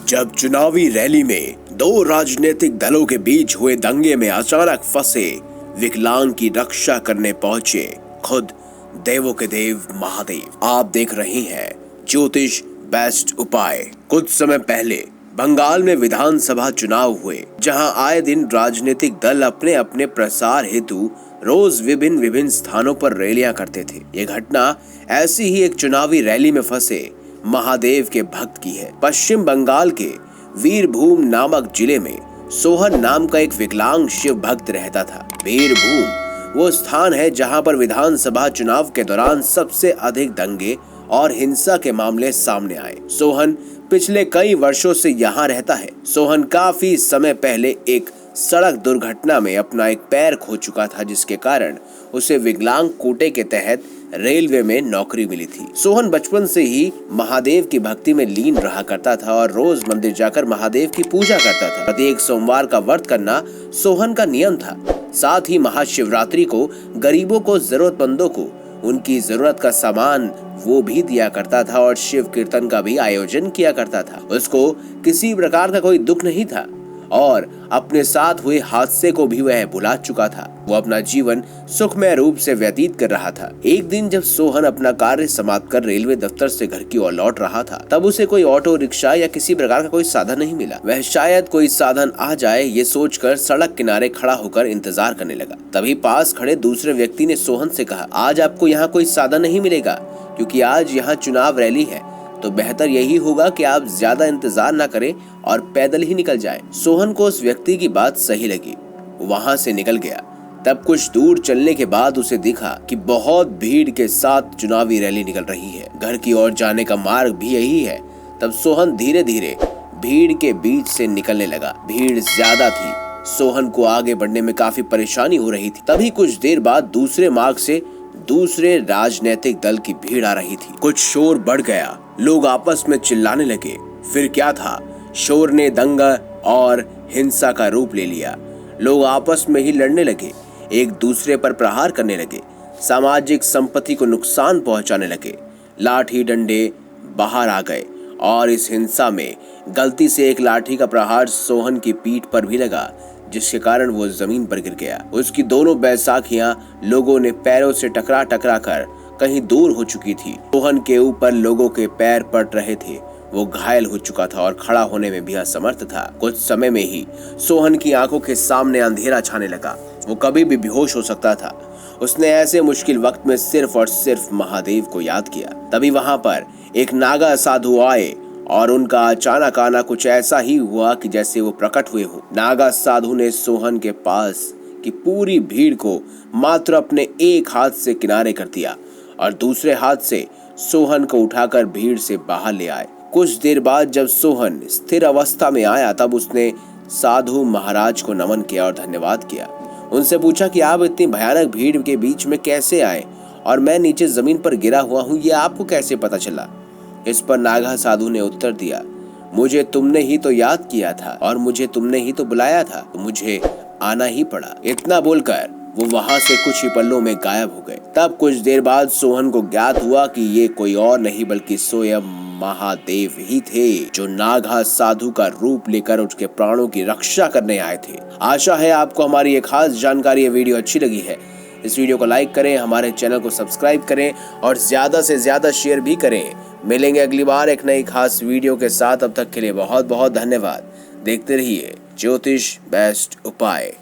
जब चुनावी रैली में दो राजनीतिक दलों के बीच हुए दंगे में अचानक फंसे विकलांग की रक्षा करने पहुंचे खुद देवों के देव महादेव। आप देख रहे हैं ज्योतिष बेस्ट उपाय। कुछ समय पहले बंगाल में विधानसभा चुनाव हुए, जहां आए दिन राजनीतिक दल अपने अपने प्रसार हेतु रोज विभिन्न स्थानों पर रैलियां करते थे। ये घटना ऐसी ही एक चुनावी रैली में फंसे महादेव के भक्त की है। पश्चिम बंगाल के वीरभूम नामक जिले में सोहन नाम का एक विकलांग शिव भक्त रहता था। वीरभूम वो स्थान है जहां पर विधानसभा चुनाव के दौरान सबसे अधिक दंगे और हिंसा के मामले सामने आए। सोहन पिछले कई वर्षों से यहाँ रहता है। सोहन काफी समय पहले एक सड़क दुर्घटना में अपना एक पैर खो चुका था, जिसके कारण उसे विकलांग कोटे के तहत रेलवे में नौकरी मिली थी। सोहन बचपन से ही महादेव की भक्ति में लीन रहा करता था और रोज मंदिर जाकर महादेव की पूजा करता था। प्रत्येक सोमवार का व्रत करना सोहन का नियम था। साथ ही महाशिवरात्रि को गरीबों को, जरूरतमंदों को उनकी जरूरत का सामान वो भी दिया करता था और शिव कीर्तन का भी आयोजन किया करता था। उसको किसी प्रकार का कोई दुख नहीं था और अपने साथ हुए हादसे को भी वह भुला चुका था। वो अपना जीवन सुखमय रूप से व्यतीत कर रहा था। एक दिन जब सोहन अपना कार्य समाप्त कर रेलवे दफ्तर से घर की ओर लौट रहा था, तब उसे कोई ऑटो रिक्शा या किसी प्रकार का कोई साधन नहीं मिला। वह शायद कोई साधन आ जाए ये सोचकर सड़क किनारे खड़ा होकर इंतजार करने लगा। तभी पास खड़े दूसरे व्यक्ति ने सोहन से कहा, आज आपको यहाँ कोई साधन नहीं मिलेगा, क्योंकि आज यहाँ चुनाव रैली है, तो बेहतर यही होगा कि आप ज्यादा इंतजार न करें और पैदल ही निकल जाएं। सोहन को उस व्यक्ति की बात सही लगी, वहां से निकल गया। तब कुछ दूर चलने के बाद उसे दिखा कि बहुत भीड़ के साथ चुनावी रैली निकल रही है। घर की ओर जाने का मार्ग भी यही है। तब सोहन धीरे धीरे भीड़ के बीच से निकलने लगा। भीड़ ज्यादा थी, सोहन को आगे बढ़ने में काफी परेशानी हो रही थी। तभी कुछ देर बाद दूसरे मार्ग से दूसरे राजनीतिक दल की भीड़ आ रही थी। कुछ शोर बढ़ गया, लोग आपस में चिल्लाने लगे। फिर क्या था, शोर ने दंगा और हिंसा का रूप ले लिया। लोग आपस में ही लड़ने लगे, एक दूसरे पर प्रहार करने लगे, सामाजिक संपत्ति को नुकसान पहुंचाने लगे। लाठी डंडे बाहर आ गए और इस हिंसा में गलती से एक लाठी का प्रहार सोहन की पीठ पर भी लगा, जिसके कारण वो जमीन पर गिर गया। उसकी दोनों बैसाखियां लोगों ने पैरों से टकरा टकरा कर कहीं दूर हो चुकी थी। सोहन के ऊपर लोगों के पैर पड़ रहे थे। वो घायल हो चुका था और खड़ा होने में भी असमर्थ था। कुछ समय में ही सोहन की आंखों के सामने अंधेरा छाने लगा। वो कभी भी बेहोश हो सकता था। उसने ऐसे मुश्किल वक्त में सिर्फ और सिर्फ महादेव को याद किया। तभी वहां पर एक नागा साधु आए और उनका अचानक आना कुछ ऐसा ही हुआ कि जैसे वो प्रकट हुए हो। नागा साधु ने सोहन के पास की पूरी भीड़ को मात्र अपने एक हाथ से किनारे कर दिया और दूसरे हाथ से सोहन को उठाकर भीड़ से बाहर ले आए। कुछ देर बाद जब सोहन स्थिर अवस्था में आया, तब उसने साधु महाराज को नमन किया और धन्यवाद किया। उनसे पूछा कि आप इतनी भयानक भीड़ के बीच में कैसे आए और मैं नीचे जमीन पर गिरा हुआ हूँ, ये आपको कैसे पता चला? इस पर नागा साधु ने उत्तर दिया, मुझे तुमने ही तो याद किया था और मुझे तुमने ही तो बुलाया था, तो मुझे आना ही पड़ा। इतना बोलकर वो वहां से कुछ ही पलों में गायब हो गए। तब कुछ देर बाद सोहन को ज्ञात हुआ कि ये कोई और नहीं बल्कि स्वयं महादेव ही थे, जो नागा साधु का रूप लेकर उसके प्राणों की रक्षा करने आए थे। आशा है आपको हमारी ये खास जानकारी, ये वीडियो अच्छी लगी है। इस वीडियो को लाइक करें, हमारे चैनल को सब्सक्राइब करें और ज्यादा से ज्यादा शेयर भी करें। मिलेंगे अगली बार एक नई खास वीडियो के साथ। अब तक के लिए बहुत बहुत धन्यवाद। देखते रहिए ज्योतिष बेस्ट उपाय।